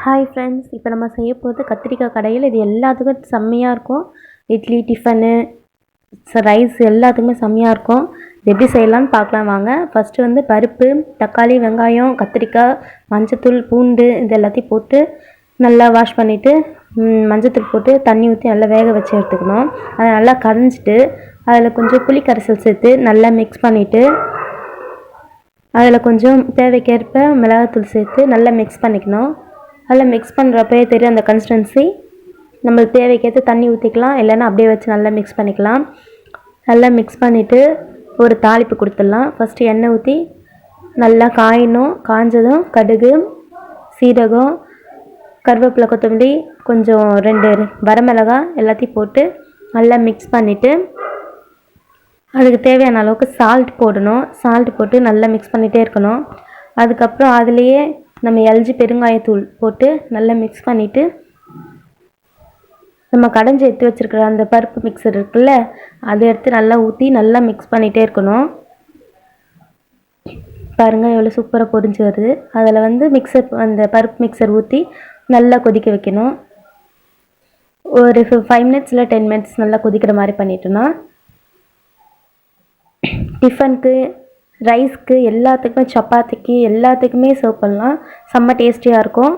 Hi friends, இப்போ நம்ம செய்ய போகிறது கத்திரிக்காய் கடையில். இது எல்லாத்துக்கும் செம்மையாக இருக்கும். இட்லி, டிஃபனு, ரைஸ் எல்லாத்துக்குமே செம்மையாக இருக்கும். இது எப்படி செய்யலான்னு பார்க்கலாம் வாங்க. ஃபஸ்ட்டு வந்து பருப்பு, தக்காளி, வெங்காயம், கத்திரிக்காய், மஞ்சத்தூள், பூண்டு இது எல்லாத்தையும் போட்டு நல்லா வாஷ் பண்ணிவிட்டு மஞ்சத்தூள் போட்டு தண்ணி ஊற்றி நல்லா வேக வச்சு எடுத்துக்கணும். அதை நல்லா கரைஞ்சிட்டு அதில் கொஞ்சம் புளி கரைசல் சேர்த்து நல்லா மிக்ஸ் பண்ணிவிட்டு அதில் கொஞ்சம் தேவைக்கேற்ப மிளகாத்தூள் சேர்த்து நல்லா மிக்ஸ் பண்ணிக்கணும். நல்லா மிக்ஸ் பண்ணுறப்பே தெரியும் அந்த கன்சிஸ்டன்சி. நம்மளுக்கு தேவைக்கேற்ற தண்ணி ஊற்றிக்கலாம், இல்லைன்னா அப்படியே வச்சு நல்லா மிக்ஸ் பண்ணிக்கலாம். நல்லா மிக்ஸ் பண்ணிவிட்டு ஒரு தாளிப்பு கொடுத்துடலாம். ஃபஸ்ட்டு எண்ணெய் ஊற்றி நல்லா காயணும். காஞ்சதும் கடுகு, சீரகம், கருவேப்பிலை, கொத்தமல்லி, கொஞ்சம் 2 வரமிளகாய் எல்லாத்தையும் போட்டு நல்லா மிக்ஸ் பண்ணிவிட்டு அதுக்கு தேவையான அளவுக்கு சால்ட் போடணும். சால்ட் போட்டு நல்லா மிக்ஸ் பண்ணிகிட்டே இருக்கணும். அதுக்கப்புறம் அதுலேயே நம்ம எல்ஜி பெருங்காயத்தூள் போட்டு நல்லா மிக்ஸ் பண்ணிவிட்டு நம்ம கடைஞ்சி எடுத்து வச்சுருக்கிற அந்த பருப்பு மிக்சர் இருக்குல்ல, அதை எடுத்து நல்லா ஊற்றி நல்லா மிக்ஸ் பண்ணிகிட்டே இருக்கணும். பாருங்கள் எவ்வளோ சூப்பராக பொரிஞ்சு வருது. அதில் வந்து அந்த பருப்பு மிக்சர் ஊற்றி நல்லா கொதிக்க வைக்கணும். ஒரு 5 மினிட்ஸ் இல்லை 10 மினிட்ஸ் நல்லா கொதிக்கிற மாதிரி பண்ணிட்டோன்னா டிஃபனுக்கு, ரைஸ்க்கு, எல்லாத்துக்குமே, சப்பாத்திக்கு எல்லாத்துக்குமே சர்வ் பண்ணலாம். செம்ம டேஸ்டியாக இருக்கும்.